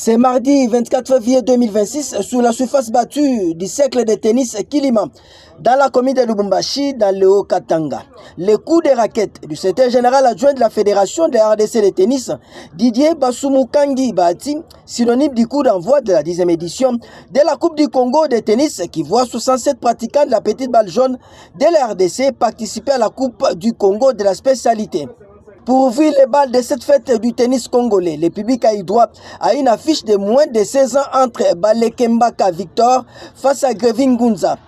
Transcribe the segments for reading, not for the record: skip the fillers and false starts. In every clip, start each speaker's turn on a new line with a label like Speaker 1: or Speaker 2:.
Speaker 1: C'est mardi 24 février 2026 sur la surface battue du cercle de tennis Kilima dans la commune de Lubumbashi dans le Haut-Katanga. Le coup de raquette du secrétaire général adjoint de la Fédération de la RDC de tennis, Didier Basumukangi Bati, synonyme du coup d'envoi de la 10e édition de la Coupe du Congo de tennis qui voit 67 pratiquants de la petite balle jaune de la RDC participer à la Coupe du Congo de la spécialité. Pour ouvrir les balles de cette fête du tennis congolais, le public a eu droit à une affiche de moins de 16 ans entre Balekembaka Victor face à Grevin Gunza.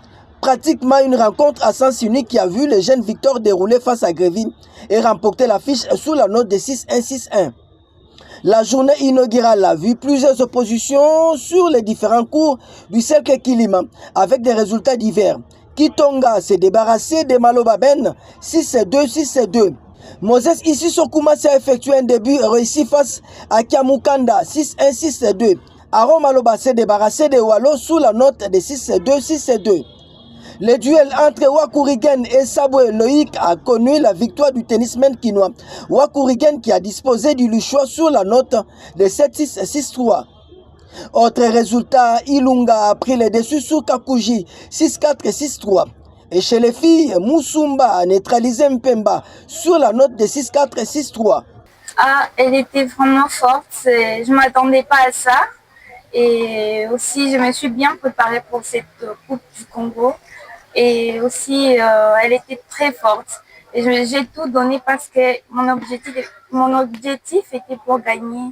Speaker 1: Pratiquement une rencontre à sens unique qui a vu le jeune Victor dérouler face à Grevin et remporter l'affiche sous la note de 6-1-6-1. La journée inaugurale a vu plusieurs oppositions sur les différents cours du cercle Kilima avec des résultats divers. Kitonga s'est débarrassé de Malobaben 6-2, 6-2. Moses Issisokuma s'est effectué un début réussi face à Kiamukanda 6-1, 6-2. Aaron Maloba s'est débarrassé de Walo sous la note de 6-2, 6-2. Le duel entre Wakurigen et Sabwe Loïc a connu la victoire du tennisman kinois. Wakurigen qui a disposé du Luchois sur la note de 7-6, 6-3. Autre résultat, Ilunga a pris le dessus sur Kakuji 6-4, 6-3. Et chez les filles, Moussumba a neutralisé Mpemba sur la note de 6-4 et 6-3.
Speaker 2: Ah, elle était vraiment forte, je ne m'attendais pas à ça. Et aussi, je me suis bien préparée pour cette Coupe du Congo. Et aussi, elle était très forte. Et j'ai tout donné parce que mon objectif était pour gagner.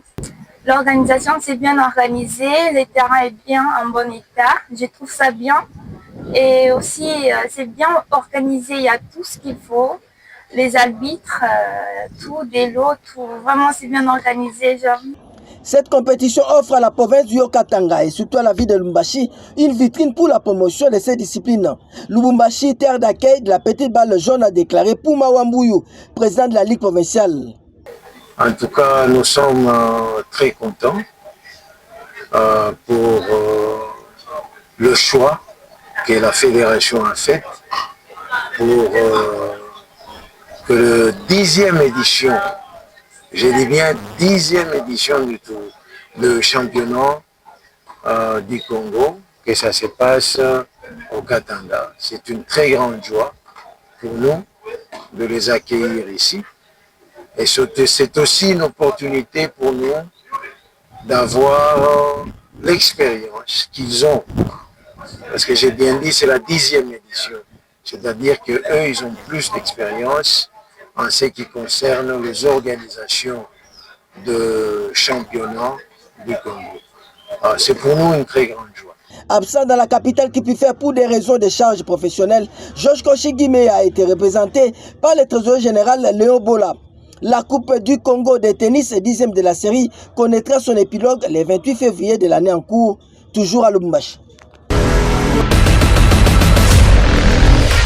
Speaker 2: L'organisation s'est bien organisée, le terrain est bien en bon état, je trouve ça bien. Et aussi, c'est bien organisé, il y a tout ce qu'il faut, les arbitres, tout, des lots, tout, vraiment c'est bien organisé.
Speaker 1: Cette compétition offre à la province du Haut-Katanga et surtout à la ville de Lubumbashi une vitrine pour la promotion de ces disciplines. Lubumbashi, terre d'accueil de la petite balle jaune, a déclaré Pouma Wambouyu, président de la Ligue provinciale.
Speaker 3: En tout cas, nous sommes très contents pour le choix que la fédération a fait pour que le 10e édition, je dis bien 10e édition du tour, le championnat du Congo, que ça se passe au Katanga. C'est une très grande joie pour nous de les accueillir ici. Et c'est aussi une opportunité pour nous d'avoir l'expérience qu'ils ont. Parce que j'ai bien dit, c'est la 10e édition. C'est-à-dire qu'eux, ils ont plus d'expérience en ce qui concerne les organisations de championnat du Congo. C'est pour nous une très grande joie.
Speaker 1: Absent dans la capitale qui peut faire pour des raisons de charges professionnelles, Georges Kochigime a été représenté par le trésorier général Léo Bola. La Coupe du Congo de tennis, 10e de la série, connaîtra son épilogue le 28 février de l'année en cours, toujours à Lubumbashi.